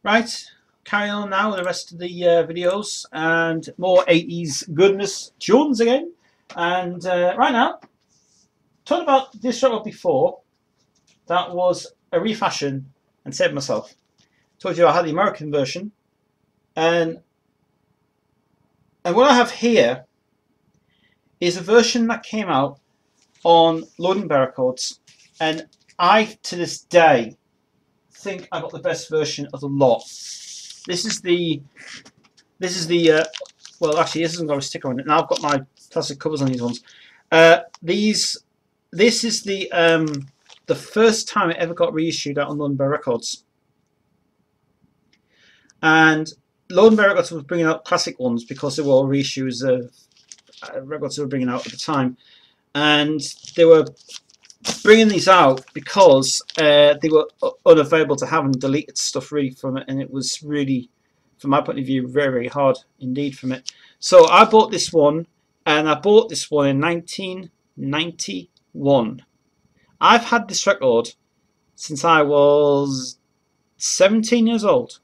Right, carrying on now with the rest of the videos and more 80s goodness. Jones again. And right now, talking about this record before, that was a refashion and saved myself. Told you I had the American version. And what I have here is a version that came out on Loading Bay Records. And I, to this day, think I got the best version of the lot. This is the well, actually, this hasn't got a sticker on it. Now I've got my plastic covers on these ones. This is the first time it ever got reissued out on London Bay Records. And London Bay Records was bringing out classic ones because they were all reissues of records they were bringing out at the time. And they were bringing these out because they were unavailable to have and deleted stuff really from it. And it was really, from my point of view, very, very hard indeed from it. So I bought this one, and I bought this one in 1991. I've had this record since I was 17 years old.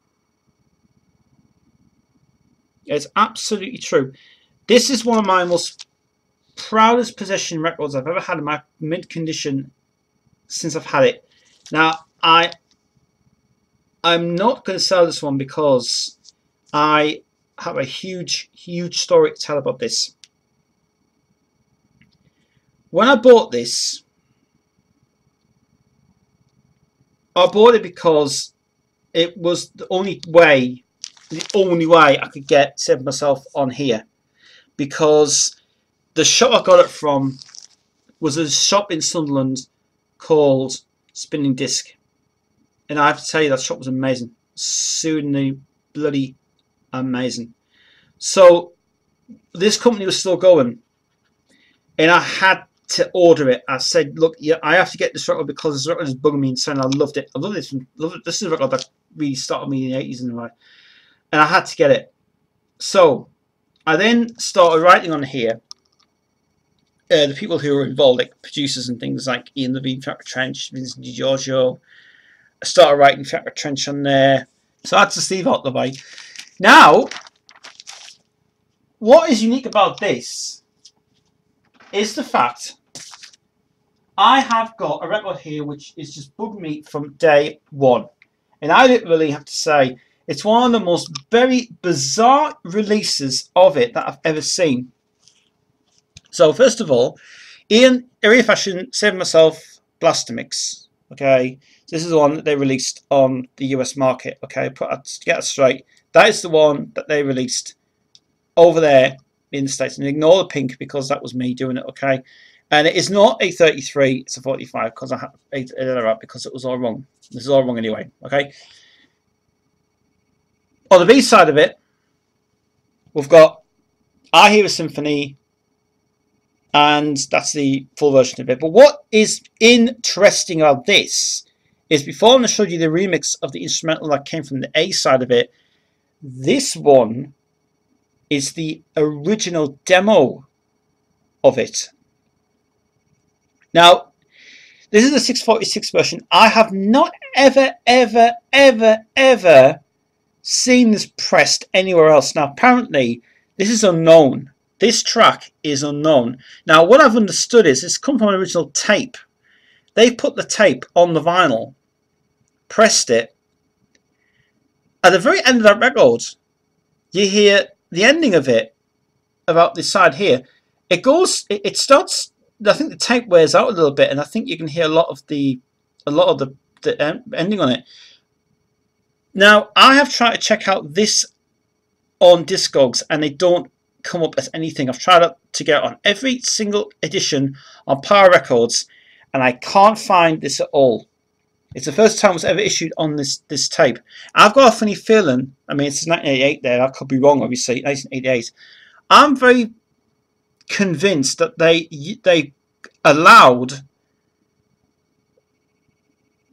It's absolutely true. This is one of my most proudest possession records I've ever had in my mint condition since I've had it. Now, I'm not going to sell this one because I have a huge story to tell about this. When I bought this, I bought it because it was the only way I could get save myself on here, because the shop I got it from was a shop in Sunderland called Spinning Disc, and I have to tell you that shop was amazing, absolutely bloody amazing. So this company was still going, and I had to order it. I said, look, yeah, I have to get this record because this record is bugging me insane. I loved it. I loved it. This is a record that really started me in the 80s and I had to get it. So I then started writing on here the people who were involved, like producers and things like Ian Levine, Fat Trench, Vincent DiGiorgio. I started writing Fat Trench on there. So that's the Steve out the way. Now, what is unique about this is the fact I have got a record here which is just bugged me from day one. And I literally have to say, it's one of the most very bizarre releases of it that I've ever seen. So first of all, Ian Fashion Saved Myself Blaster Mix. Okay, this is the one that they released on the US market. Okay, get it straight. That is the one that they released over there in the States. And ignore the pink because that was me doing it. Okay, and it is not a 33; it's a 45 because I had it up because it was all wrong. This is all wrong anyway. Okay. On the B side of it, we've got aiive Symphony, and that's the full version of it. But what is interesting about this is, before I showed you the remix of the instrumental that came from the A side of it, this one is the original demo of it. Now, this is the 646 version. I have not ever seen this pressed anywhere else. Now, apparently, this is unknown. This track is unknown. Now, what I've understood is it's come from an original tape. They put the tape on the vinyl, pressed it. At the very end of that record, you hear the ending of it about this side here. It goes. It starts. I think the tape wears out a little bit, and I think you can hear a lot of the ending on it. Now, I have tried to check out this on Discogs, and they don't come up as anything. I've tried to get on every single edition on Power Records, and I can't find this at all. It's the first time it was ever issued on this tape. I've got a funny feeling. I mean, it's 1988 there. I could be wrong, obviously. 1988. I'm very convinced that they allowed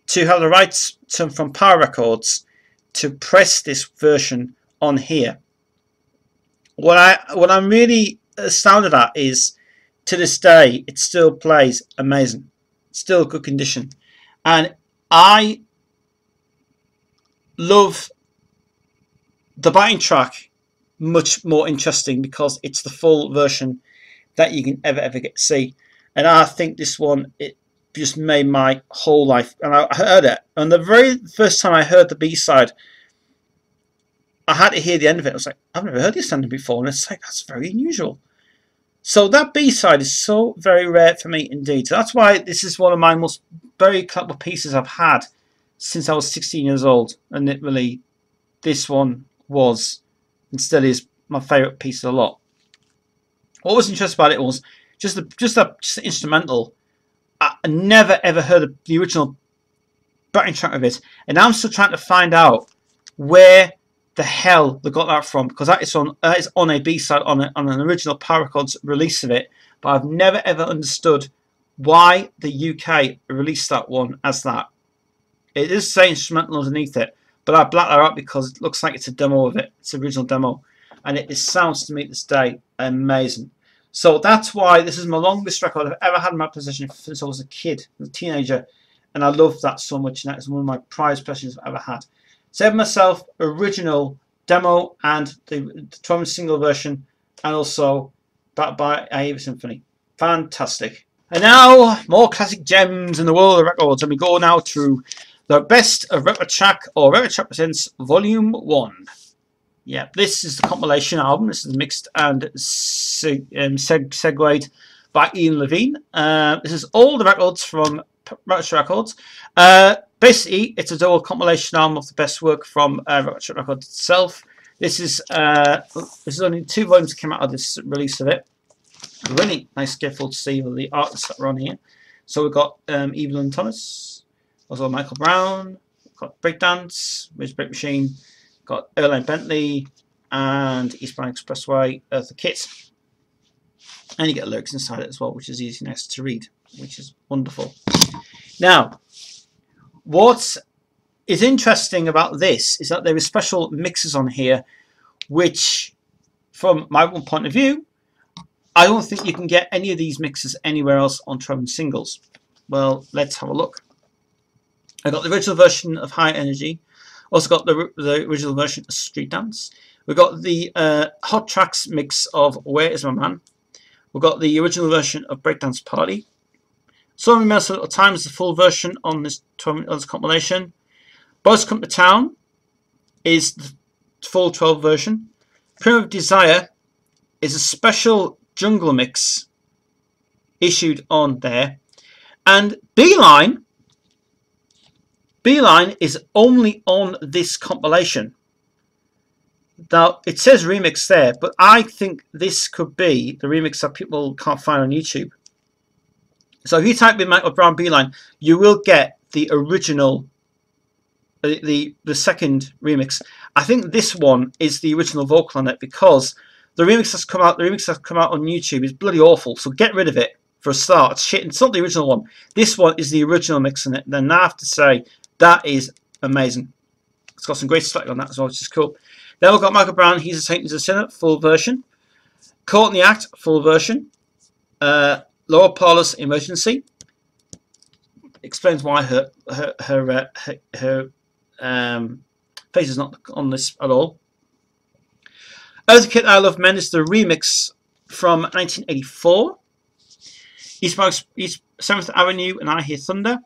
to have the rights from Power Records to press this version on here. What I'm really astounded at is, to this day, it still plays amazing. It's still good condition. And I love the backing track, much more interesting because it's the full version that you can ever get to see. And I think this one, it just made my whole life. And I heard it, and the very first time I heard the B-side, I had to hear the end of it. I was like, I've never heard this ending before, and it's like, that's very unusual. So that B-side is so very rare for me indeed. So that's why this is one of my most very collectible pieces I've had since I was 16 years old. And it really, this one was and still is my favourite piece of the lot. What was interesting about it was just the instrumental. I never ever heard of the original backing track of it, and I'm still trying to find out where the hell they got that from, because that is on a B-side on an original Power Records release of it, but I've never ever understood why the UK released that one as that. It is saying instrumental underneath it, but I blacked that out because it looks like it's a demo of it. It's an original demo, and it sounds to me this day amazing. So that's why this is my longest record I've ever had in my possession since I was a kid, a teenager, and I love that so much, and that is one of my prized possessions I've ever had. So I have myself original demo and the drum single version, and also backed by aiive Symphony. Fantastic. And now more classic gems in the world of records, and we go now through the best of Record Track, or Record Track Presents Volume 1. Yeah, this is the compilation album. This is mixed and segued by Ian Levine. This is all the records from Record Records. Basically, it's a dual compilation album of the best work from Record Records itself. This is only 2 volumes that came out of this release of it. Really nice, careful to see all the artists that are on here. So we've got Evelyn Thomas, also Michael Brown, we've got Breakdance, Ridge Break Machine, got Erline Bentley, and Eastbound Expressway, Eartha Kitt. And you get lyrics inside it as well, which is easy nice to read, which is wonderful. Now, what is interesting about this is that there are special mixes on here, which, from my own point of view, I don't think you can get any of these mixes anywhere else on Trouble Singles. Well, let's have a look. I got the original version of High Energy. Also got the original version of Street Dance. We've got the Hot Tracks mix of Where Is My Man. We've got the original version of Breakdance Party. So Many Minutes Little Time is the full version on this compilation. Boys Come to Town is the full 12 version. Primitive Desire is a special jungle mix issued on there. And Beeline is only on this compilation. Now, it says remix there, but I think this could be the remix that people can't find on YouTube. So if you type in Michael Brown Beeline, you will get the original, the second remix. I think this one is the original vocal on it, because the remix that's come out on YouTube is bloody awful. So get rid of it for a start. It's shit. It's not the original one. This one is the original mix on it. Then I have to say that is amazing. It's got some great select on that as well, which is cool. Then we've got Michael Brown, He's a Saint, He's a Sinner, full version. Caught in the Act, full version. Laura Paula's Emergency. Explains why her face is not on this at all. Eartha Kitt, I Love Men is the remix from 1984. East 7th Avenue and I Hear Thunder.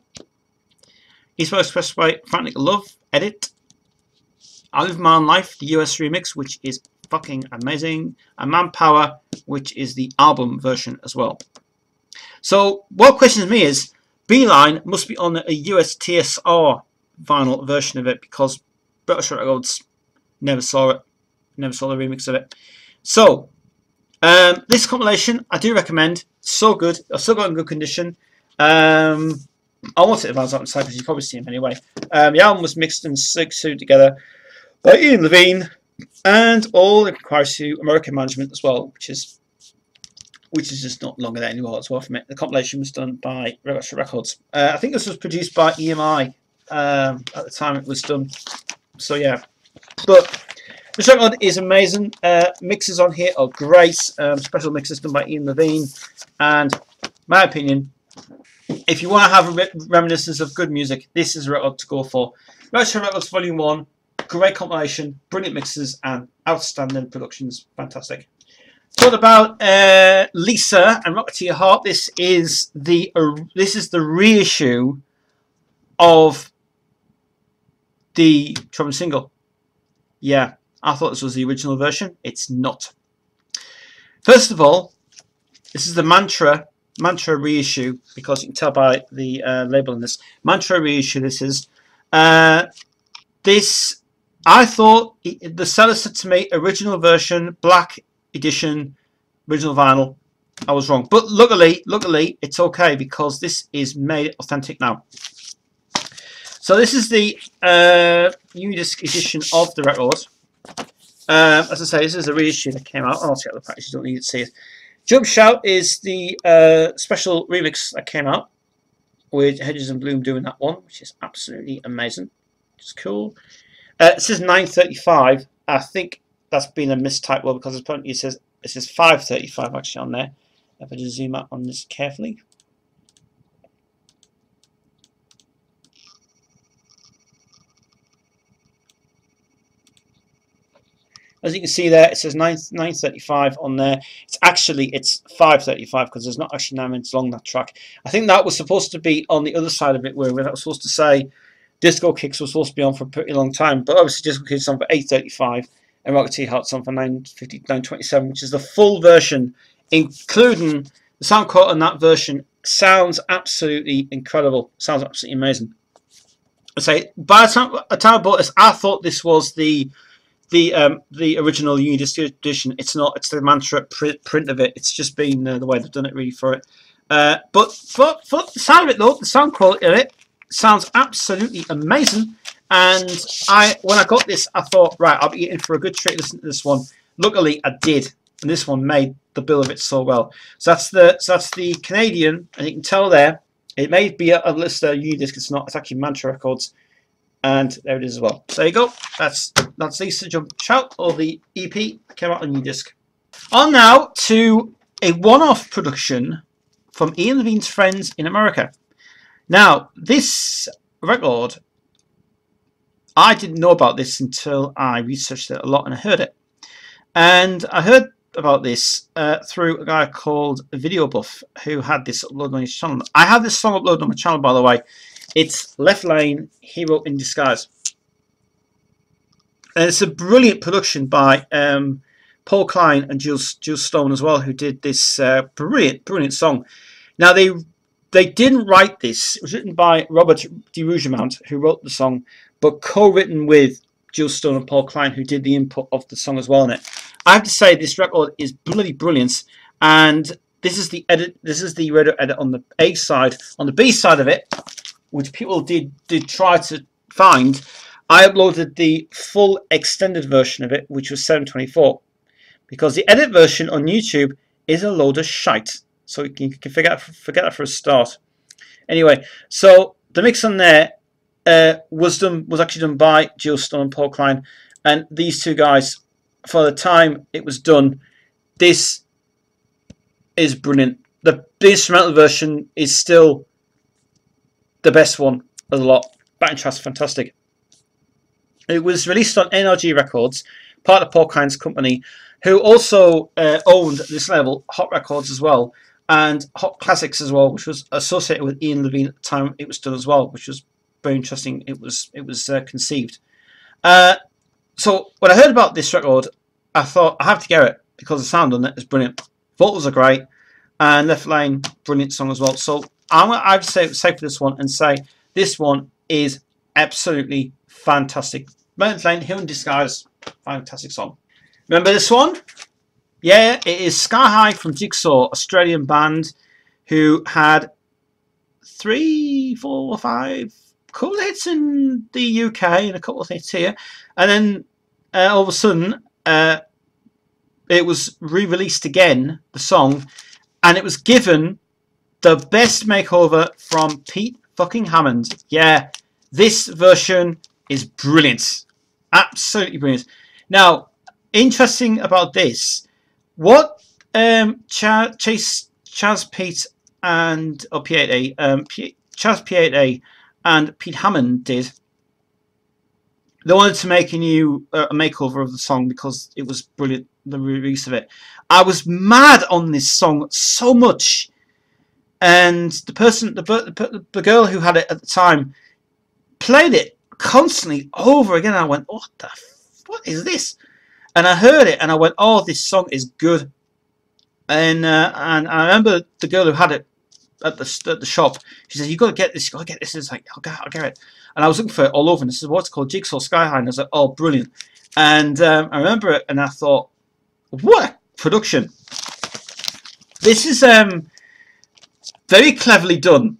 Eastbound Expressway, Frantic Love, edit. I Live My Own Life, the US remix, which is fucking amazing. And Manpower, which is the album version as well. So what questions me is, Beeline must be on a US TSR vinyl version of it, because British Records never saw it, never saw the remix of it. So this compilation I do recommend. So good. I've still got it in good condition. I want it if I was outside, because you've probably seen him anyway. The album was mixed and sewed together by Ian Levine, and all it requires to American management as well, which is just not longer there anymore as well from it. The compilation was done by Record Records. I think this was produced by EMI at the time it was done. So yeah, but this record is amazing. Mixes on here are great. Special mixes done by Ian Levine, and my opinion, if you want to have a reminiscence of good music, this is a record to go for. Record Records Volume 1. great compilation, brilliant mixes, and outstanding productions. Fantastic. What about Lisa and Rocket to Your Heart? This is the reissue of the Trouble single. Yeah, I thought this was the original version. It's not. First of all, this is the Mantra reissue, because you can tell by the label in this. Mantra reissue. This is this. I thought the seller said to me original version, black edition, original vinyl. I was wrong, but luckily it's okay, because this is made authentic now. So this is the Unidisc edition of the record. As I say, this is a reissue that came out. I'll take the package, you don't need to see it. Jump Shout is the special remix that came out with Hedges and Bloom doing that one, which is absolutely amazing. It's cool. It says 9:35. I think that's been a mistype, well, because apparently it says 5:35 actually on there. If I just zoom out on this carefully. As you can see there, it says 9:35 on there. It's 5:35, because there's not actually 9 minutes long, that track. I think that was supposed to be on the other side of it, where that was supposed to say Disco Kicks was supposed to be on for a pretty long time, but obviously Disco Kicks on for 8:35, and Rocket to Your Heart's on for 9:27, which is the full version, including the sound quality on that version. Sounds absolutely incredible. Sounds absolutely amazing. I say, by the time I bought this, I thought this was the original Unidisc edition. It's not. It's the Mantra print of it. It's just been the way they've done it really for it. But for the sound of it though, the sound quality of it sounds absolutely amazing. And when I got this, I thought, right, I'll be in for a good treat listening to this one. Luckily, I did, and this one made the bill of it so well. So that's the Canadian, and you can tell there. It may be a list of Unidisc. It's not. It's actually Mantra Records. And there it is as well. There you go. That's Lisa Jump Shout, or the EP that came out on Unidisc. On now to a one-off production from Ian Levine's friends in America. Now, this record, I didn't know about this until I researched it a lot and I heard it. And I heard about this through a guy called Video Buff, who had this uploaded on his channel. I have this song uploaded on my channel, by the way. It's Left Lane, Hero in Disguise. And it's a brilliant production by Paul Klein and Jules Stone as well, who did this brilliant song. Now, they didn't write this. It was written by Robert de Rougemont, who wrote the song, but co-written with Jules Stone and Paul Klein, who did the input of the song as well in it. I have to say, this record is bloody brilliant, and this is the edit. This is the radio edit on the A side. On the B side of it, which people did try to find, I uploaded the full extended version of it, which was 724, because the edit version on YouTube is a load of shite. So you can forget that for a start. Anyway, so the mix on there was actually done by Jill Stone and Paul Klein, and these two guys, for the time it was done, this is brilliant. The instrumental version is still the best one of the lot. Backing track's fantastic. It was released on NRG Records, part of Paul Klein's company, who also owned this label, Hot Records as well, and Hot Classics as well, which was associated with Ian Levine at the time it was done as well, which was very interesting. It was conceived. So when I heard about this record, I thought I have to get it because the sound on it is brilliant. Vocals are great, and Left Lane, brilliant song as well. So I'd say for this one and say this one is absolutely fantastic. Left Lane, Hero in Disguise, fantastic song. Remember this one? Yeah, it is Sky High from Jigsaw, Australian band who had 3, 4, 5 couple of hits in the UK and a couple of hits here, and then all of a sudden it was re-released again, the song, and it was given the best makeover from Pete fucking Hammond. Yeah, this version is brilliant, absolutely brilliant. Now, interesting about this, what Chaz Pete and Chaz P8A and Pete Hammond did they wanted to make a new makeover of the song because it was brilliant, the release of it. I was mad on this song so much, and the girl who had it at the time played it constantly over again. And I went, what is this? And I heard it, and I went, oh, this song is good. And I remember the girl who had it at the shop. She said, "You got to get this. You got to get this." It's like, I'll get it. And I was looking for it all over. And this is what's called Jigsaw Sky High. And I was like, oh, brilliant. And I remember it, and I thought, what a production! This is very cleverly done.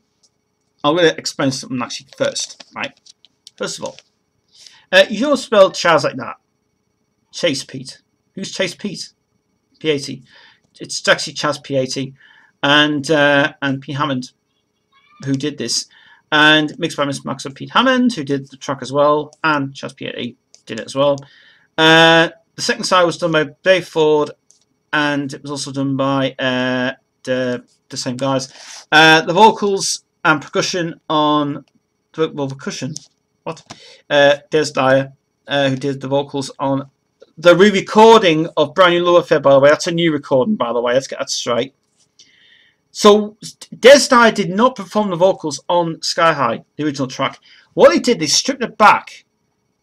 I'm going to explain something actually first. Right. First of all, you don't spell Chaz like that. Chase Pete. Who's Chase Pete? P80. It's actually Chaz P80 and P Hammond who did this, and mixed by Mr. Max and Pete Hammond, who did the track as well, and Chaz P80 did it as well. The second side was done by Dave Ford, and it was also done by the same guys. The vocals and percussion on percussion. What? Des Dyer, who did the vocals on the re-recording of Brand New Love Affair, by the way. That's a new recording, by the way. Let's get that straight. So, Des Dyer did not perform the vocals on Sky High, the original track. What they did, they stripped it back,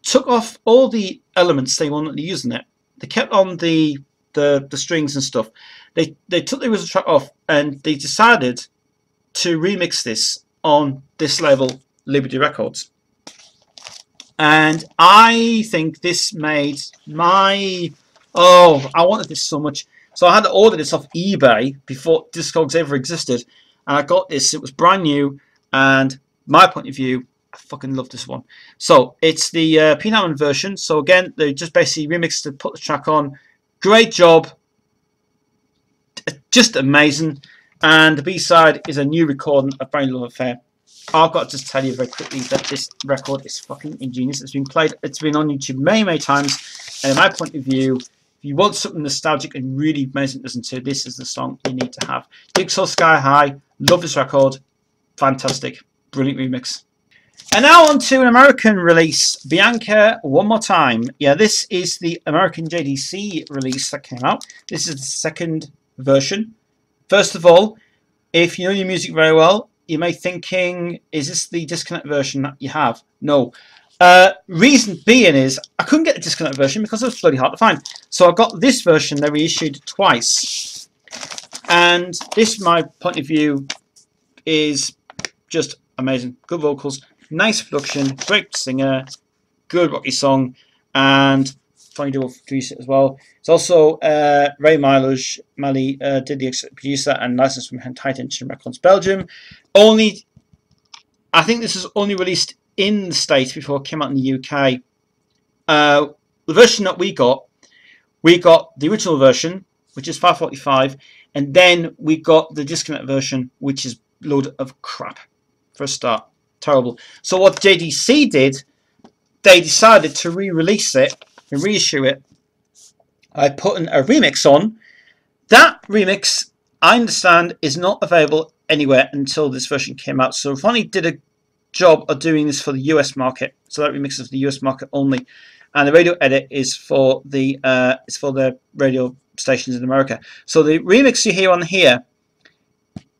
took off all the elements they wanted to use in it. They kept on the strings and stuff. They took the original track off, and they decided to remix this on this label, Liberty Records. And I think this made my... Oh, I wanted this so much. So I had to order this off eBay before Discogs ever existed. And I got this. It was brand new. And my point of view, I fucking love this one. So it's the Pete Hammond version. So again, they just basically remixed it, put the track on. Great job. Just amazing. And the B-side is a new recording of Brand New Love Affair. I've got to just tell you very quickly that this record is fucking ingenious. It's been played, it's been on YouTube many, many times. And in my point of view, if you want something nostalgic and really amazing to listen to, this is the song you need to have. Jigsaw Sky High, love this record. Fantastic. Brilliant remix. And now on to an American release, Bianca One More Time. Yeah, this is the American JDC release that came out. This is the second version. First of all, if you know your music very well, you may be thinking, is this the disconnect version that you have? No. Reason being is, I couldn't get the disconnect version because it was bloody hard to find. So I got this version, they reissued twice. And this, my point of view, is just amazing. Good vocals, nice production, great singer, good rocky song, and funny dual producer as well. It's also Ray Mali did the producer and licensed from Untitled Chapter Records, Belgium. I think this was only released in the States before it came out in the UK. The version that we got the original version, which is 545, and then we got the disconnect version, which is a load of crap for a start. Terrible. So what JDC did, they decided to re-release it and reissue it by putting a remix on. That remix, I understand, is not available anywhere until this version came out. So Ronnie did a job of doing this for the US market. So that remix is for the US market only, and the radio edit is for the radio stations in America. So the remix you hear on here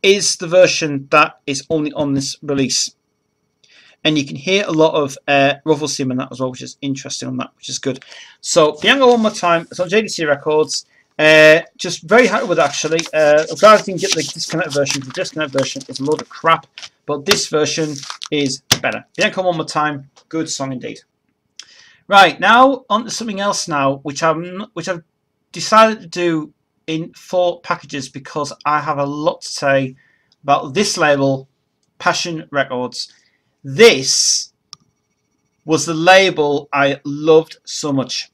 is the version that is only on this release. And you can hear a lot of ruffle seam in that as well, which is interesting on that, which is good. So Bianca One More Time, it's on JDC Records. Just very happy with it, actually. I'm glad I didn't get the disconnect version. The disconnect version is a load of crap, but this version is better. Bianca One More Time, good song indeed. Right, now on to something else now, which I've decided to do in 4 packages because I have a lot to say about this label, Passion Records. This was the label I loved so much,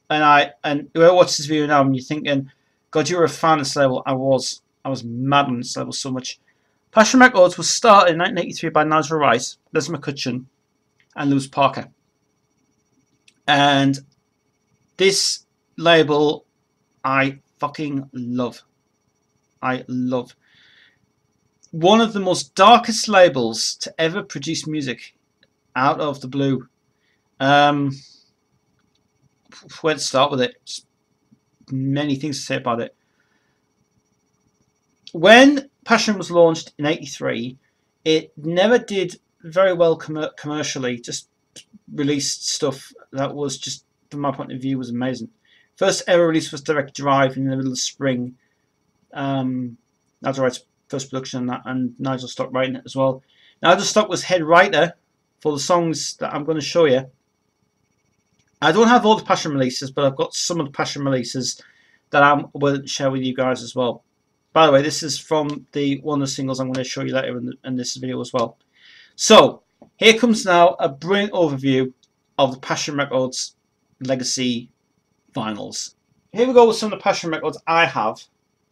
and whoever watches this video now, and you're thinking, God, you're a fan of this label. I was mad on this label so much. Passion Records was started in 1983 by Nigel Rice, Les McCutcheon, and Lewis Parker. And this label, I fucking love. I love. One of the most darkest labels to ever produce music out of the blue. Where to start with it? Just many things to say about it. When Passion was launched in '83, it never did very well commercially. Just released stuff that was just, from my point of view, was amazing. First ever release was Direct Drive in the middle of spring. Nigel Wright's first production on that, and Nigel Stock writing it as well. Nigel Stock was head writer for the songs that I'm going to show you. I don't have all the Passion releases, but I've got some of the Passion releases that I will share with you guys as well. By the way, this is from one of the singles I'm going to show you later in this video as well. So, here comes now a brilliant overview of the Passion Records legacy vinyls. Here we go with some of the Passion Records I have.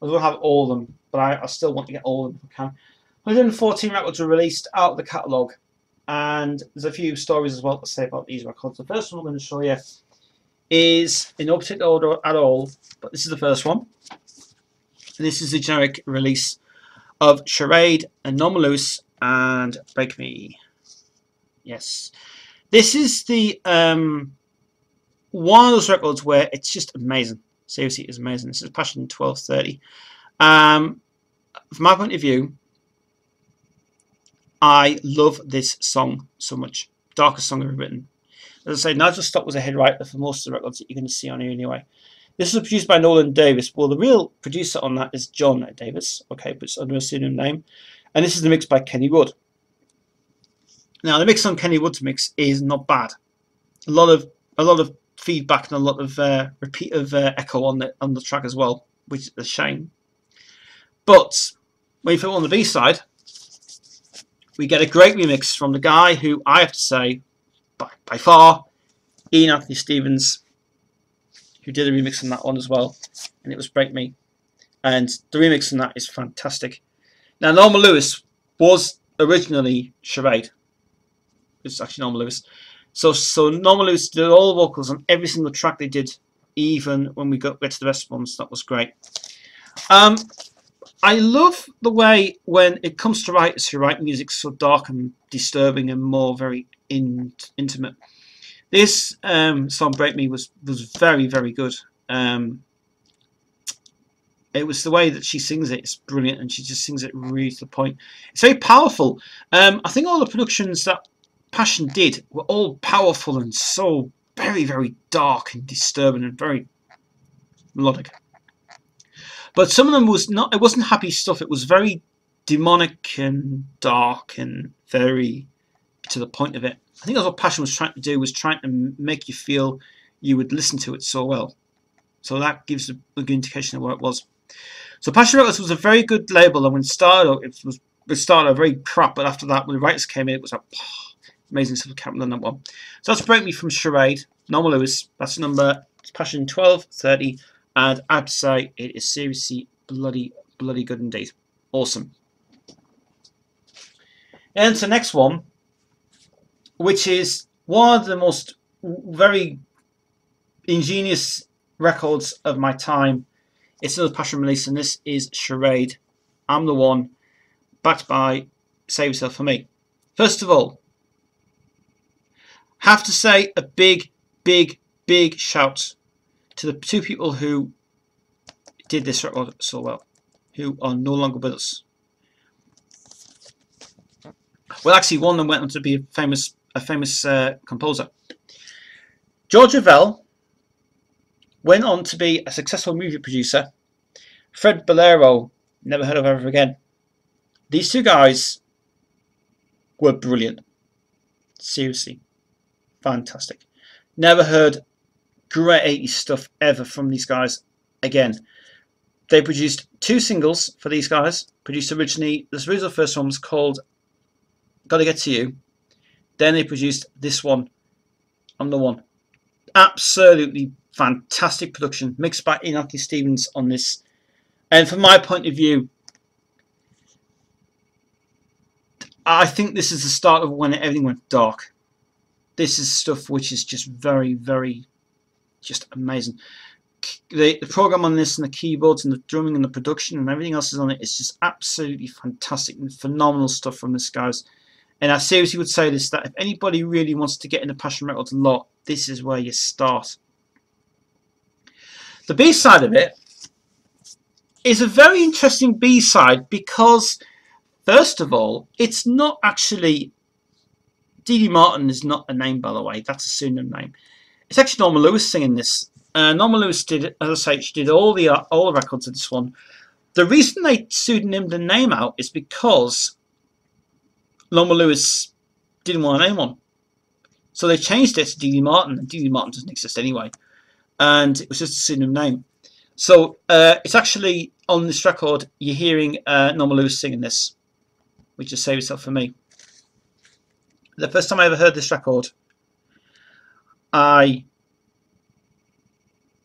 I don't have all of them, but I still want to get all of them if I can. 114 records were released out of the catalogue, and there's a few stories as well to say about these records. The first one I'm going to show you is in no particular order at all, but this is the first one. And this is the generic release of Charade, Anomalous, and Break Me. Yes, this is the one of those records where it's just amazing. Seriously, it's amazing. This is Passion 1230. From my point of view, I love this song so much. Darkest song ever written. As I say, Nigel Stock was a head writer for most of the records that you're going to see on here anyway. This was produced by Nolan Davis. Well, the real producer on that is John Davis. Okay, but it's under a pseudonym name. And this is the mix by Kenny Wood. Now, the mix on Kenny Wood's mix is not bad. A lot of feedback and a lot of repeat of echo on the track as well, which is a shame. But when you put it on the B side, we get a great remix from the guy who I have to say, by far, Ian Anthony Stevens, who did a remix on that one as well, and it was Break Me. And the remix on that is fantastic. Now, Norman Lewis was originally Charade. It's actually Norman Lewis. So Norman Lewis did all the vocals on every single track they did, even when we get to the rest ones. That was great. I love the way when it comes to writers who write music so dark and disturbing and more very intimate. This song Break Me was very, very good. It was the way that she sings it. It's brilliant, and she just sings it really to the point. It's very powerful. I think all the productions that Passion did were all powerful and so very, very dark and disturbing and very melodic. But some of them was not. It wasn't happy stuff. It was very demonic and dark and very to the point of it. I think that's what Passion was trying to do. Was trying to make you feel you would listen to it so well. So that gives a good indication of where it was. So Passion Records was a very good label, and when it started, it started very crap. But after that, when the writers came in, it was like amazing stuff happened on that one. So that's Break Me from Charade, Norman Lewis. That's number Passion 1230. And I have to say, it is seriously bloody good indeed. Awesome. And the next one, which is one of the most very ingenious records of my time. It's another Passion release, and this is Charade, I'm the One, backed by Save Yourself For Me. First of all, have to say a big shout to the two people who did this record so well, who are no longer with us. Well, actually, one of them went on to be a famous composer. George Ravel went on to be a successful movie producer. Fred Bolero, never heard of ever again. These two guys were brilliant. Seriously, fantastic. Never heard great 80s stuff ever from these guys again. They produced two singles for these guys. Produced originally, this original first one was called Gotta Get To You. Then they produced this one, I'm the One. Absolutely fantastic production, mixed by Ian Anthony Stevens on this. And from my point of view, I think this is the start of when everything went dark. This is stuff which is just very just amazing. The program on this and the keyboards and the drumming and the production and everything else is on it. It's just absolutely fantastic and phenomenal stuff from this guys. And I seriously would say this, that if anybody really wants to get into Passion Records a lot, this is where you start. The B-side of it is a very interesting B-side because, first of all, it's not actually... Dee Dee Martin is not a name, by the way. That's a pseudonym name. It's actually Norma Lewis singing this. Norma Lewis did, as I say, she did all the records of this one. The reason they pseudonymed the name out is because Norma Lewis didn't want a name on. So they changed it to Dee Dee Martin, and Dee Dee Martin doesn't exist anyway. And it was just a pseudonym name. So it's actually on this record, you're hearing Norma Lewis singing this, which just saved itself for me. The first time I ever heard this record, I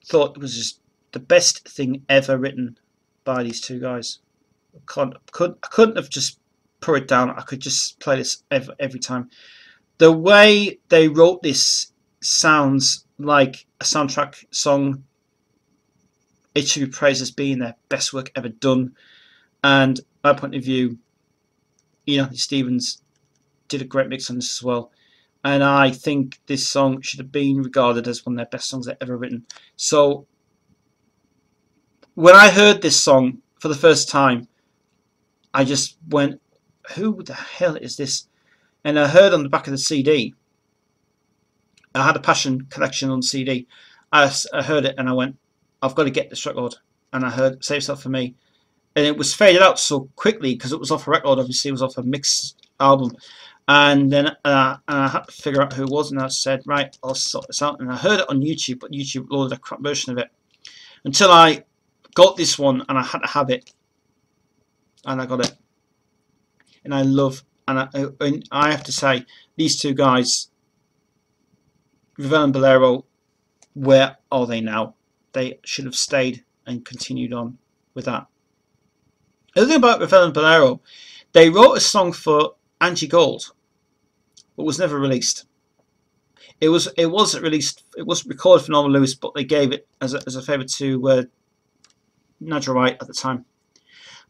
thought it was just the best thing ever written by these two guys. I couldn't have just put it down. I could just play this every time. The way they wrote this sounds like a soundtrack song. It should be praised as being their best work ever done. And my point of view, Ian Stevens did a great mix on this as well. And I think this song should have been regarded as one of their best songs they've ever written. So when I heard this song for the first time, I just went, who the hell is this? And I heard on the back of the CD, I had a Passion collection on CD. I heard it and I went, I've got to get this record. And I heard Save Yourself for Me. And it was faded out so quickly because it was off a record, obviously it was off a mixed album. And then I had to figure out who it was, and I said, right, I'll sort this out. And I heard it on YouTube, but YouTube loaded a crap version of it. Until I got this one, and I had to have it. And I got it. And I love, and I have to say, these two guys, Ravel and Bolero, where are they now? They should have stayed and continued on with that. The other thing about Ravel and Bolero, they wrote a song for Angie Gold, but was never released. It was released. It was recorded for Norma Lewis, but they gave it as a favour to Nadja White at the time.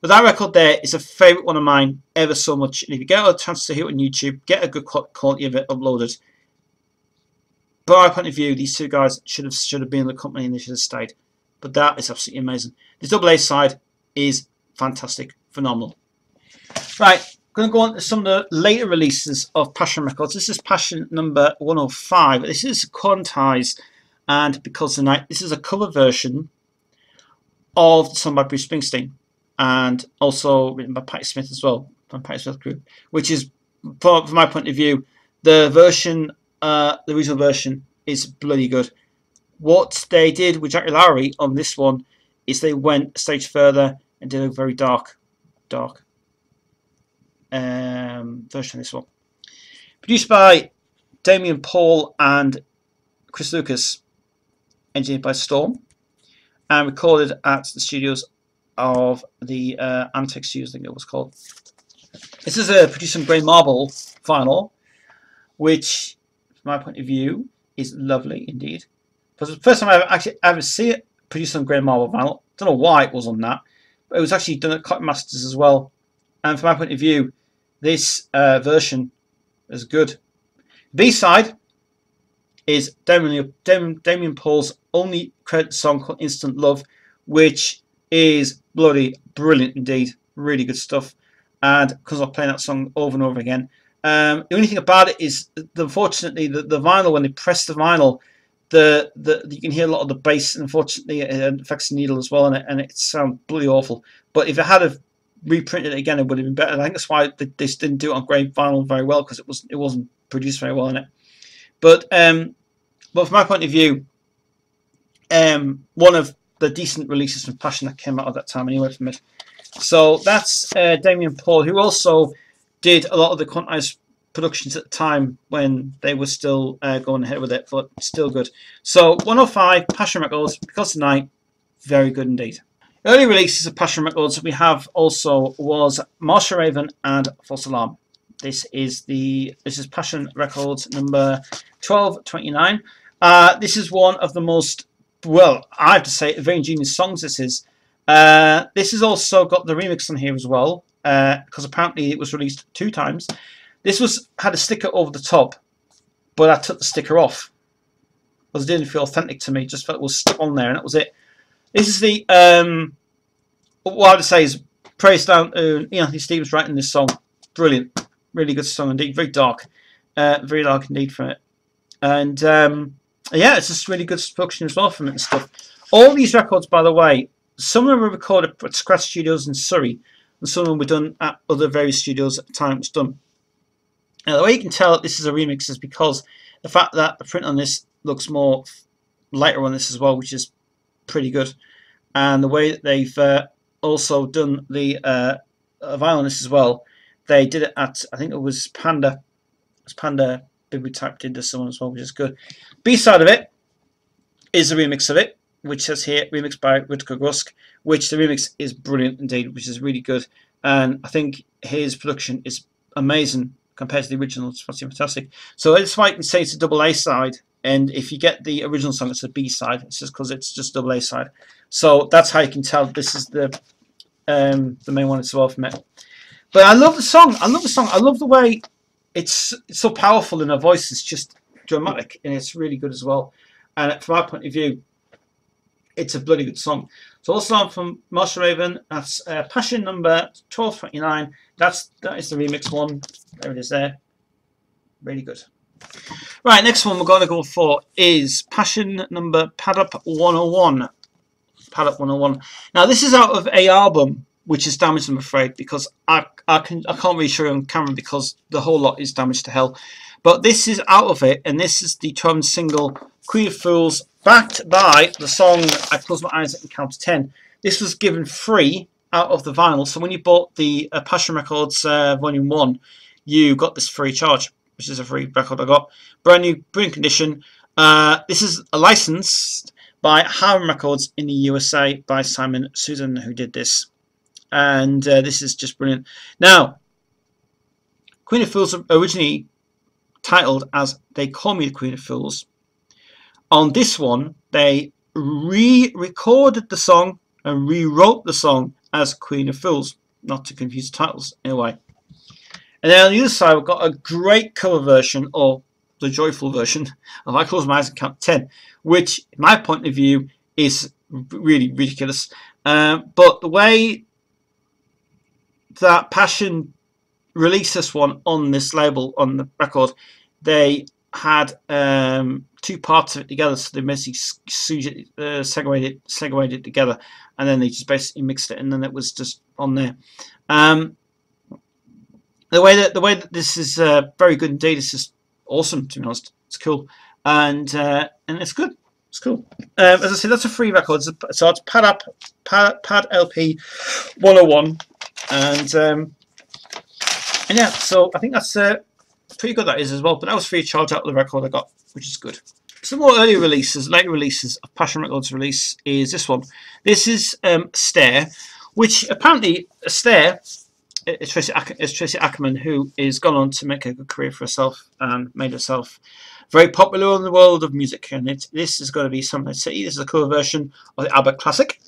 But that record there is a favourite one of mine ever so much. And if you get a chance to hear it on YouTube, get a good quality of it uploaded. By my point of view, these two guys should have been in the company and they should have stayed. But that is absolutely amazing. The double A side is fantastic, phenomenal. Right. I'm going to go on to some of the later releases of Passion Records. This is Passion number 105. This is Quantize and Because the Night. This is a cover version of the song by Bruce Springsteen and also written by Patti Smith as well, from Patti Smith Group, which is, from my point of view, the version, the original version is bloody good. What they did with Jackie Lowry on this one is they went a stage further and did a very dark version of this one. Produced by Damien Paul and Chris Lucas, engineered by Storm, and recorded at the studios of the Antec Studios, I think it was called. This is produced on grey marble vinyl, which, from my point of view, is lovely indeed. It was the first time I've actually ever seen it produced on grey marble vinyl. Don't know why it was on that, but it was actually done at Cotton Masters as well. And from my point of view, this version is good. B-side is Damien Paul's only credit song called Instant Love, which is bloody brilliant indeed. Really good stuff. And because I'm playing that song over and over again. The only thing about it is, unfortunately, the vinyl, when they press the vinyl, you can hear a lot of the bass, and unfortunately it affects the needle as well, and it sounds bloody awful. But if it had reprinted it again, it would have been better. I think that's why they didn't do it on grey vinyl very well, because it wasn't produced very well in it. But from my point of view, one of the decent releases from Passion that came out at that time anyway from it. So that's Damien Paul, who also did a lot of the Quantize productions at the time when they were still going ahead with it, but still good. So 105, Passion Records, Because Tonight, very good indeed. Early releases of Passion Records we have also was Marsha Raven and False Alarm. This is Passion Records number 1229. This is one of the most, well, I have to say, very ingenious songs. This has also got the remix on here as well, because apparently it was released 2 times. This had a sticker over the top, but I took the sticker off because it didn't feel authentic to me. Just felt it was stuck on there, and that was it. This is the what I would say is praise down to Anthony Stevens writing this song. Brilliant, really good song indeed. Very dark indeed from it. And yeah, it's just really good production as well from it and stuff. All these records, by the way, some of them were recorded at Scratch Studios in Surrey, and some of them were done at other various studios at the time it was done. Now, the way you can tell that this is a remix is because the fact that the print on this looks more lighter on this as well, which is pretty good. And the way that they've also done the vinyl on this as well, they did it at, I think it was Panda. It was Panda Bibliotype did this one as well, which is good. B-side of it is a remix of it, which says here, remixed by Rutger Grusk, which the remix is brilliant indeed, which is really good. And I think his production is amazing compared to the original. It's fantastic. So that's why I can say it's a double A side. And if you get the original song, it's a B side. It's just because it's just double A side. So that's how you can tell this is the main one as well from it. But I love the song. I love the song. I love the way it's so powerful in her voice. It's just dramatic, and it's really good as well. And from my point of view, it's a bloody good song. So also from Marshall Raven, that's Passion number 1229. That is the remix one. There it is there. Really good. Right, next one we're going to go for is Passion number Pad Up 101. Pad Up 101. Now this is out of a album which is damaged, I'm afraid, because I can't really show you on camera because the whole lot is damaged to hell. But this is out of it, and this is the 12 single Queen of Fools, backed by the song I Close My Eyes and Count to 10. This was given free out of the vinyl, so when you bought the Passion Records Volume 1, you got this free charge, which is a free record I got. Brand new, brilliant condition. This is licensed by Harem Records in the USA by Simon Susan, who did this. And this is just brilliant. Now, Queen of Fools originally titled as They Call Me the Queen of Fools. On this one, they re-recorded the song and rewrote the song as Queen of Fools, not to confuse the titles in a way. And then on the other side, we've got a great cover version, or the joyful version, of I Close My Eyes and Count 10, which, in my point of view, is really ridiculous. But the way that Passion released this one on this label, on the record, they had two parts of it together, so they basically segued it together, and then they just basically mixed it, and then it was just on there. The way that this is very good indeed. It's just awesome, to be honest. It's cool, and it's good. It's cool. As I said, that's a free record. So it's Pad LP 101, and yeah. So I think that's pretty good. That is as well. But that was free of charge out of the record I got, which is good. Some more early releases, later releases of Passion Records release is this one. This is Stare, which apparently Stare is Tracy Ackerman, who is gone on to make a good career for herself and made herself very popular in the world of music. And this is going to be Sunrise City. This is a cover version of the ABBA classic.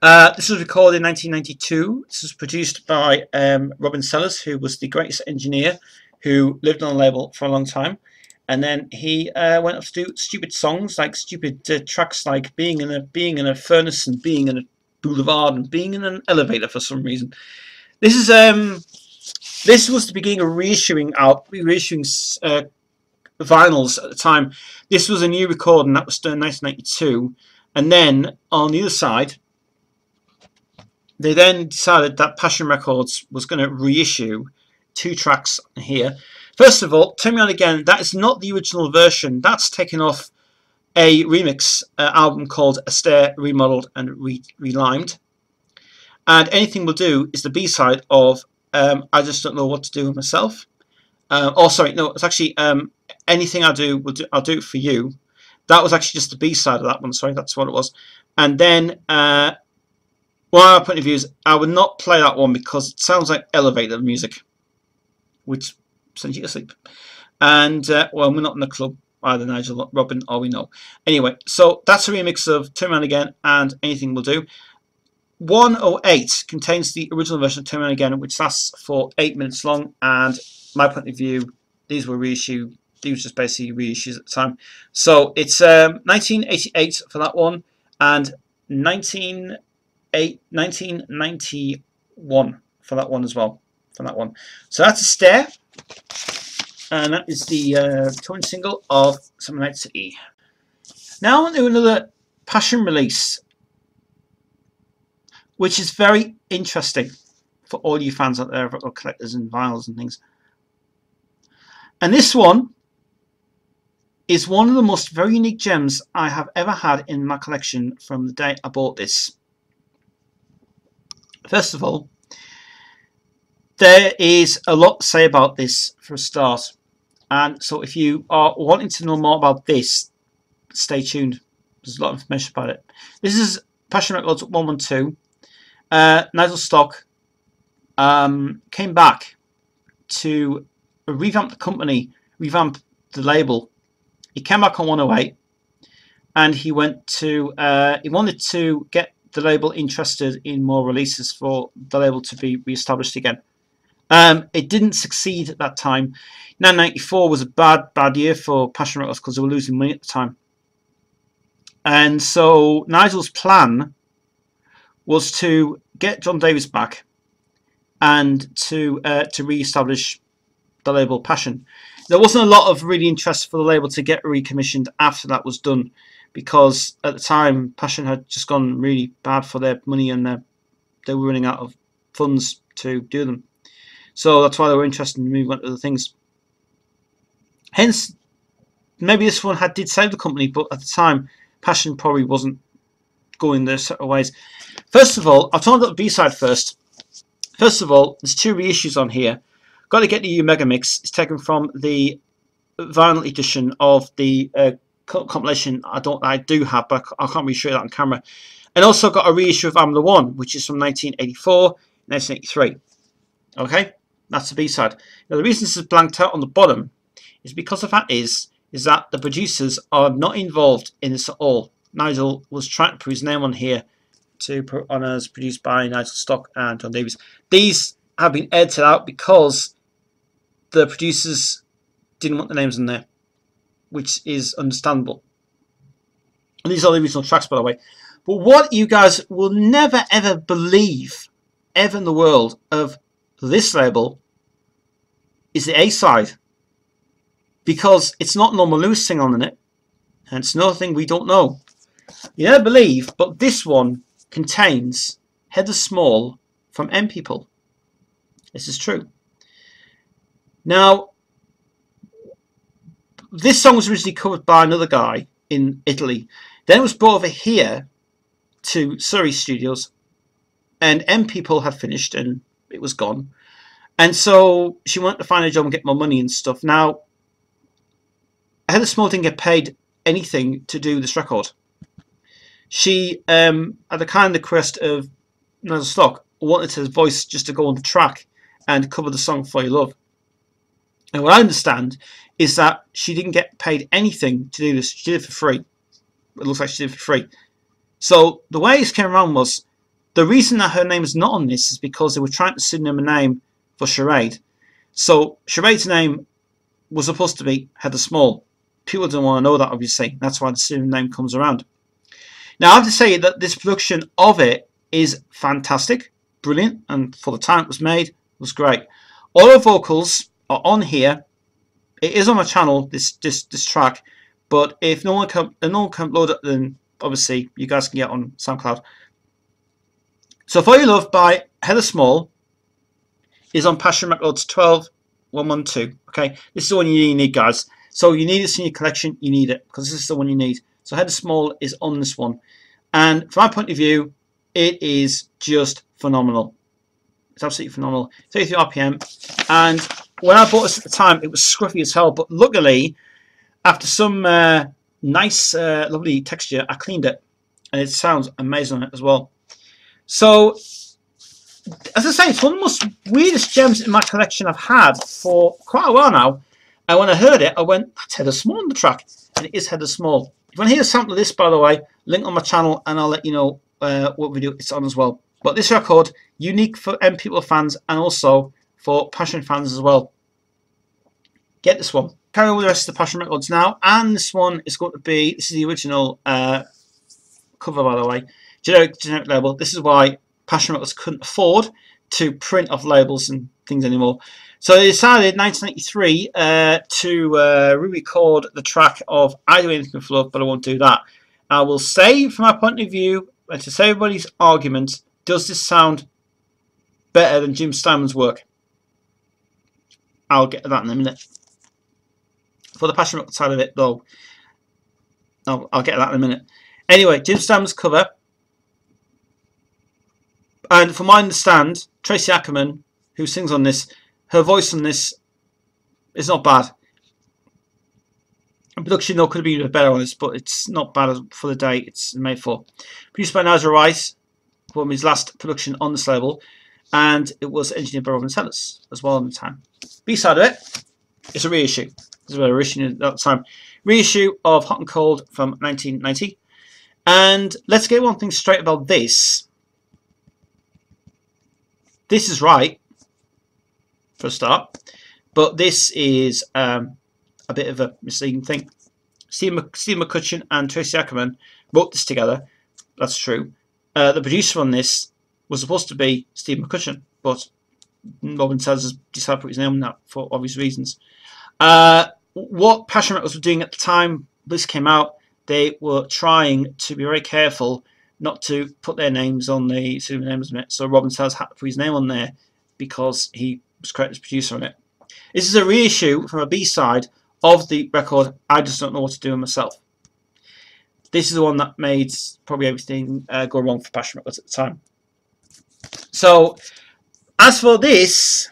This was recorded in 1992. This was produced by Robin Sellers, who was the greatest engineer who lived on the label for a long time. And then he went off to do stupid songs, like stupid tracks like being in a furnace and being in a boulevard and being in an elevator for some reason. This is this was the beginning of reissuing vinyls at the time. This was a new recording that was done in 1992, and then on the other side, they then decided that Passion Records was going to reissue two tracks here. First of all, Turn Me On Again, that is not the original version. That's taken off a remix album called Astaire Remodeled and Relimed. And Anything Will Do is the B-side of I Just Don't Know What to Do with Myself. Oh, sorry, no, it's actually Anything I Do, I'll Do It For You. That was actually just the B-side of that one, sorry, that's what it was. And then, well, my point of view is I would not play that one because it sounds like elevator music, which sends you to sleep. And, well, we're not in the club, either Nigel, Robin, or we know. Anyway, so that's a remix of Turn Me On Again and Anything Will Do. 108 contains the original version of Turn Around Again, which lasts for 8 minutes long, and my point of view, these were reissued. These were just basically reissues at the time. So it's 1988 for that one, and 1991 for that one as well. For that one. So that's a Stare, and that is the touring single of Summer Night City. Now on to another Passion release, which is very interesting for all you fans out there of record collectors and vinyls and things. And this one is one of the most very unique gems I have ever had in my collection from the day I bought this. First of all, there is a lot to say about this for a start. And so if you are wanting to know more about this, stay tuned. There's a lot of information about it. This is Passion Records 112. Nigel Stock came back to revamp the company, revamp the label. He came back on 108, and he wanted to get the label interested in more releases for the label to be re-established again. It didn't succeed at that time. 1994 was a bad year for Passion Records because they were losing money at the time. And so Nigel's plan was to get John Davis back and to re-establish the label Passion. There wasn't a lot of really interest for the label to get recommissioned after that was done, because at the time Passion had just gone really bad for their money, and they were running out of funds to do them. So that's why they were interested in moving on to other things. Hence, maybe this one did save the company, but at the time Passion probably wasn't going their set of ways. First of all, I'll talk about the B-side first. First of all, there's 2 reissues on here. Got to Get You Mega Mix. It's taken from the vinyl edition of the compilation I do have, but I can't really show you that on camera. And also got a reissue of I'm the One, which is from 1984, 1983. Okay, that's the B-side. Now the reason this is blanked out on the bottom is because the fact is that the producers are not involved in this at all. Nigel was trying to put his name on here to put on as produced by Nigel Stock and John Davis. These have been edited out because the producers didn't want the names in there, which is understandable. And these are the original tracks, by the way. But what you guys will never ever believe, ever in the world, of this label is the A-side, because it's not Norma Lewis singing on it, and it's another thing we don't know. You never believe, but this one contains Heather Small from M People. This is true. Now, this song was originally covered by another guy in Italy. Then it was brought over here to Surrey Studios, and M People had finished and it was gone. And so she wanted to find a job and get more money and stuff. Now, Heather Small didn't get paid anything to do this record. She, at the kind of request of Nigel Stock, wanted her voice just to go on the track and cover the song For Your Love. And what I understand is that she didn't get paid anything to do this. She did it for free. It looks like she did it for free. So the way this came around was, the reason that her name is not on this is because they were trying to synonym a name for Charade. So Charade's name was supposed to be Heather Small. People didn't want to know that, obviously. That's why the synonym name comes around. Now I have to say that this production of it is fantastic, brilliant, and for the time it was made, it was great. All the vocals are on here. It is on my channel, this track, but if no one can upload it, then obviously you guys can get it on SoundCloud. So For Your Love by Heather Small is on Passion Records 12112. Okay, this is the one you need, guys. So you need this in your collection. You need it because this is the one you need. So Heather Small is on this one, and from my point of view, it is just phenomenal. It's absolutely phenomenal. 33 RPM, and when I bought this at the time, it was scruffy as hell. But luckily, after some nice, lovely texture, I cleaned it, and it sounds amazing on it as well. So, as I say, it's one of the most weirdest gems in my collection I've had for quite a while now. And when I heard it, I went, that's Heather Small on the track. And it is Heather Small. If you want to hear a sample of this, by the way, link on my channel, and I'll let you know what video it's on as well. But this record, unique for M People fans and also for Passion fans as well. Get this one. Carry on with the rest of the Passion records now, and this one is going to be, this is the original cover, by the way, generic label. This is why Passion records couldn't afford to print off labels and things anymore. So they decided in 1993 to re-record the track of I Do Anything for Love, but I won't do that. I will say, from my point of view, and to save everybody's argument, does this sound better than Jim Steinman's work? I'll get to that in a minute. For the Passion Rock side of it, though, I'll get to that in a minute. Anyway, Jim Steinman's cover, and from what I understand, Tracy Ackerman, who sings on this, her voice on this is not bad. Production, though, could have been better on this, but it's not bad for the day it's made for. Produced by Nigel Rice, from his last production on this label, and it was engineered by Robin Sellers as well at the time. B-side of it, it's a reissue. This is a reissue at that time. Reissue of Hot and Cold from 1990. And let's get one thing straight about this. This is right, for a start, but this is a bit of a misleading thing. Steve McCutcheon and Tracy Ackerman wrote this together. That's true. The producer on this was supposed to be Steve McCutcheon, but Robin Sellers has decided to put his name on that for obvious reasons. What Passion Records were doing at the time this came out, they were trying to be very careful not to put their names on the pseudonyms on it. So Robin Sellers had to put his name on there because he was credited as producer on it. This is a reissue from a B-side of the record I Just Don't Know What to Do with Myself. This is the one that made probably everything go wrong for Passion Records at the time. So, as for this,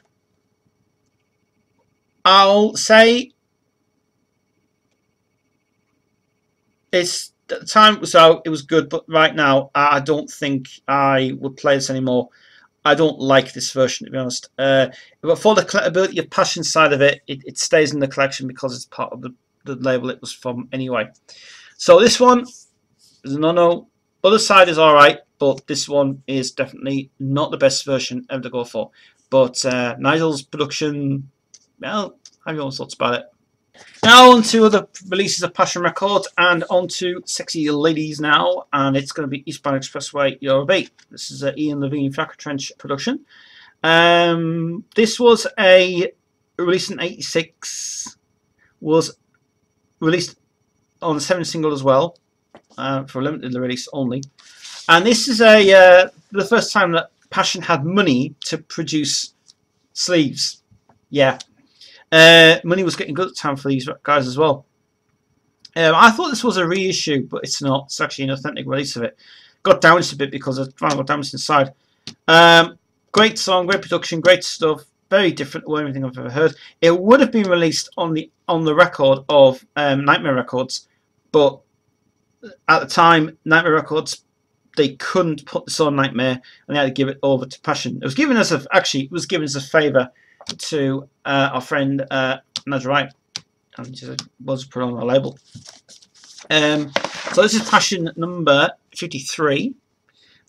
I'll say it's at the time it was out, it was good, but right now I don't think I would play this anymore. I don't like this version, to be honest. But for the collectability of Passion side of it, it stays in the collection because it's part of the label it was from anyway. So this one is a no-no. Other side is alright, but this one is definitely not the best version ever to go for. But Nigel's production, well, I have your own thoughts about it. Now on to other releases of Passion Records and on to Sexy Ladies now, and it's going to be Eastbound Expressway Yoruba. This is an Ian Levine Flacco Trench production. This was a release in '86, was released on the 7 single as well, for a limited release only. And this is the first time that Passion had money to produce sleeves. Yeah. Money was getting good at the time for these guys as well. I thought this was a reissue, but it's not. It's actually an authentic release of it. Got damaged a bit because of got damaged inside. Great song, great production, great stuff. Very different to anything I've ever heard. It would have been released on the record of Nightmare Records, but at the time, Nightmare Records, they couldn't put this on Nightmare, and they had to give it over to Passion. It was given as a favour to our friend Nigel Wright, and it was put on our label. So this is Passion number 53,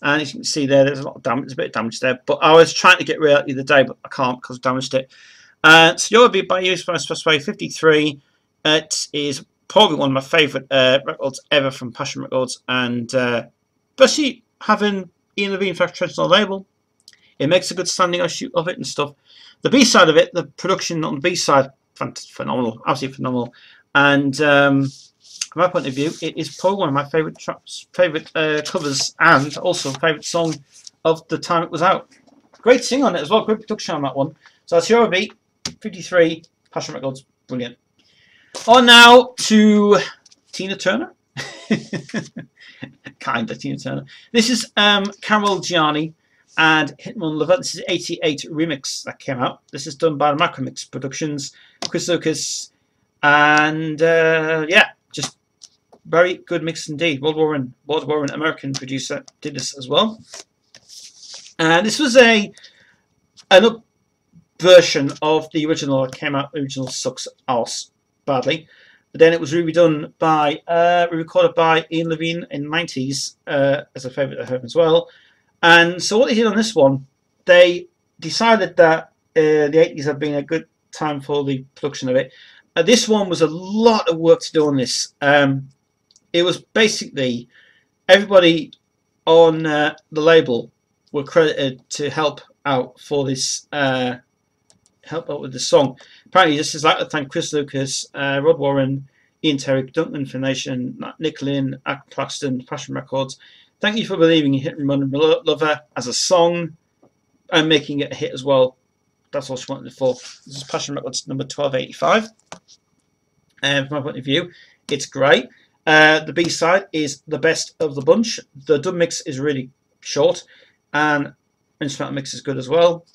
and as you can see there's a lot of damage, there's a bit of damage there, but I was trying to get rid of it the other day, but I can't because I damaged it. So you'll be by Eastbound Expressway 53. It is probably one of my favourite records ever from Passion Records, and especially having Ian Levine Flacco Trench on the label, it makes a good standing issue of it and stuff. The B-side of it, the production on the B-side, phenomenal, absolutely phenomenal. And from my point of view, it is probably one of my favourite covers, and also favourite song of the time it was out. Great sing on it as well, great production on that one. So that's your beat, 53, Passion Records, brilliant. On now to Tina Turner. Kinda Tina Turner. This is Carol Gianni and Hitman Lover. This is 88 remix that came out. This is done by Macromix Productions, Chris Lucas, and yeah, just very good mix indeed. World Warren, American producer, did this as well. And this was an up version of the original that came out. The original sucks arse badly. But then it was redone by, recorded by Ian Levine in the 90s as a favourite of him as well. And so what they did on this one, they decided that the 80s had been a good time for the production of it. This one was a lot of work to do on this. It was basically everybody on the label were credited to help out for this, help out with the song. Apparently, this is like to thank Chris Lucas, Rod Warren, Ian Terry, Duncan Foundation, Nick Lynn, Act Claxton, Passion Records. Thank you for believing in Hit and Run and Lover as a song and making it a hit as well. That's all she wanted it for. This is Passion Records number 1285. And from my point of view, it's great. The B-side is the best of the bunch. The dub mix is really short, and instrumental mix is good as well.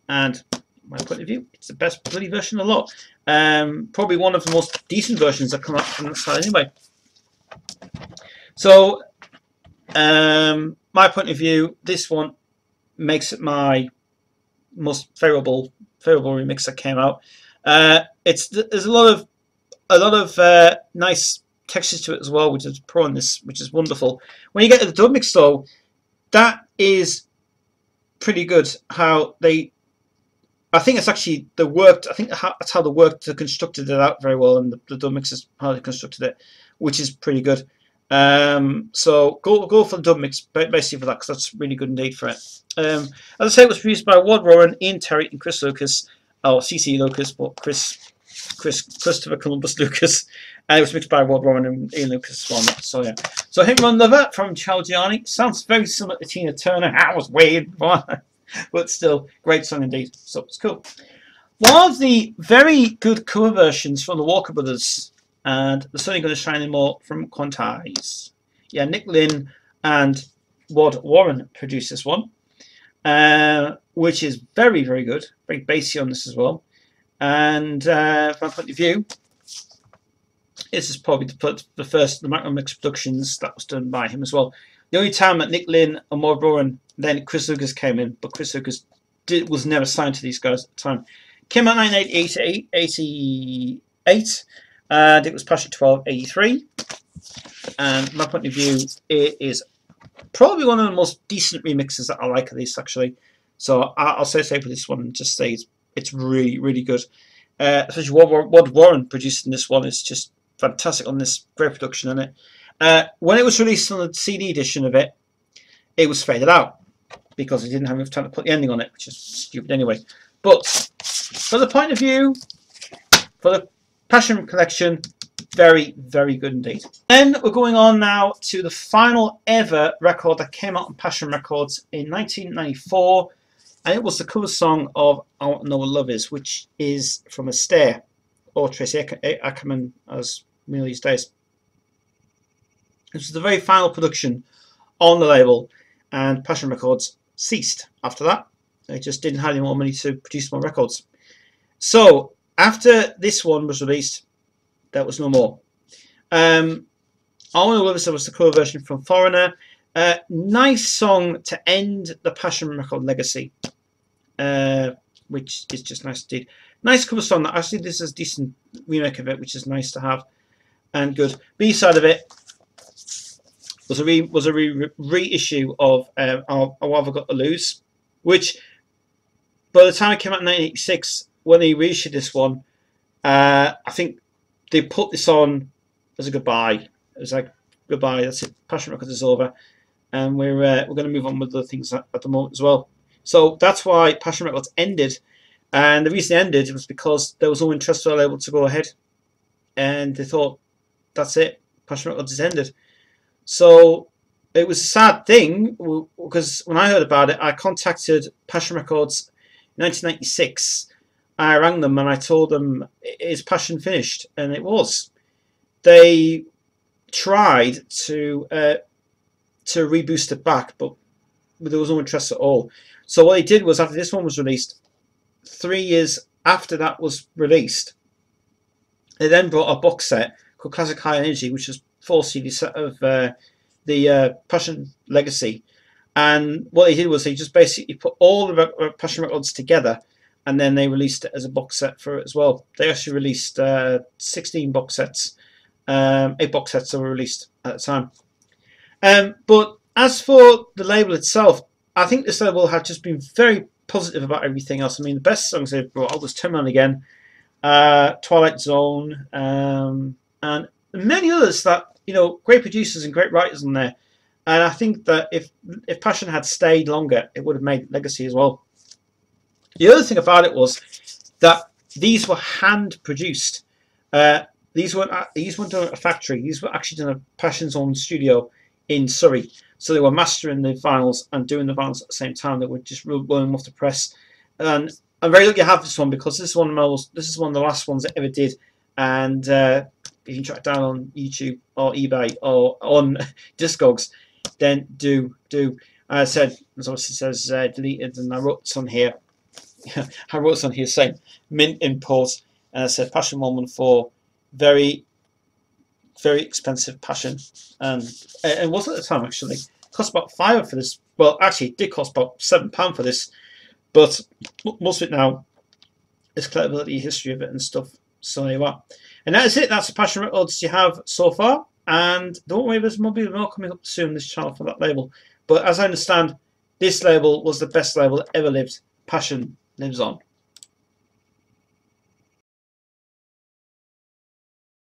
And from my point of view, it's the best bloody version of the lot. Probably one of the most decent versions that come out from that side anyway. So, my point of view, this one makes it my most favorable remix that came out. There's a lot of nice textures to it as well, which is pro in this, which is wonderful. When you get to the dub mix though, that is pretty good. How they, I think it's actually the worked. I think that's how the work constructed it out very well, and the dub mix is how they constructed it, which is pretty good. So go for the dub mix basically for that, because that's really good indeed for it. As I say, it was produced by Rod Warren, Ian Terry, and Chris Lucas, or CC Lucas, but Christopher Columbus Lucas, and it was mixed by Rod Warren and Ian Lucas as well. So yeah, so Hit and Run Lover from Charles Gianni sounds very similar to Tina Turner. I was weird, but still great song indeed. So it's cool. One of the very good cover versions from the Walker Brothers, and The Sun Ain't Gonna Shine Anymore from Quantize. Yeah, Nick Lynn and Rod Warren produced this one, which is very, very good. Very bassy on this as well. And from my point of view, this is probably the first, the Macro Mix Productions that was done by him as well. The only time that Nick Lynn and Rod Warren, then Chris Lucas came in, but Chris Lucas was never signed to these guys at the time. Came out in 1988. And it was Passion 1283. And my point of view, it is probably one of the most decent remixes that I like of this, actually. So I'll say for this one and just say it's really, really good. Especially Rod Warren producing this one is just fantastic on this. Great production on it. When it was released on the CD edition of it, it was faded out because it didn't have enough time to put the ending on it, which is stupid anyway. But for the point of view, for the Passion collection, very, very good indeed. Then we're going on now to the final ever record that came out on Passion Records in 1994, and it was the cover song of I Want to Know What Love Is, which is from Astaire, or Tracy Ackerman as we know these days. This was the very final production on the label, and Passion Records ceased after that. They just didn't have any more money to produce more records. So after this one was released, there was no more. I Want to Know Love Is was the cover version from Foreigner. Nice song to end the Passion Record legacy, which is just nice indeed. Nice cover song. Actually, this is a decent remake of it, which is nice to have and good. B-side of it was a reissue of What Have I Got to Lose, which by the time it came out in 1986, when they reissued this one, I think they put this on as a goodbye. It was like, goodbye, that's it, Passion Records is over, and we're going to move on with other things at the moment as well. So that's why Passion Records ended, and the reason it ended was because there was no interest for the label to go ahead, and they thought, that's it, Passion Records has ended. So it was a sad thing, because when I heard about it, I contacted Passion Records in 1996. I rang them and I told them, is Passion finished? And it was. They tried to reboost it back, but there was no interest at all. So what they did was, after this one was released, 3 years after that was released, they then brought a box set called Classic High Energy, which was 4 CD set of the Passion Legacy. And what they did was they just basically put all the Passion records together, and then they released it as a box set for it as well. They actually released 16 box sets, 8 box sets that were released at the time. But as for the label itself, I think this label have just been very positive about everything else. I mean, the best songs they've brought out was Turn On Again, Twilight Zone, and many others that, you know, great producers and great writers on there. And I think that if Passion had stayed longer, it would have made legacy as well. The other thing about it was that these were hand produced. These weren't done at a factory. These were actually done at Passion's own studio in Surrey. So they were mastering the vinyls and doing the vinyls at the same time. They were just rolling them off the press. And I'm very lucky to have this one because this is one of the last ones I ever did. And if you can track it down on YouTube or eBay or on Discogs, then do. I said, as obviously says deleted, and I wrote this on here. I wrote this on here saying mint import, and I said Passion 114, very, very expensive Passion, and it was at the time actually. It cost about £5 for this. Well, actually, it did cost about £7 for this, but most of it now is collectability, history of it, and stuff. So there you are. And that is it. That's the Passion records you have so far. And don't worry, there's more coming up soon on this channel for that label. But as I understand, this label was the best label that ever lived. Passion lives on.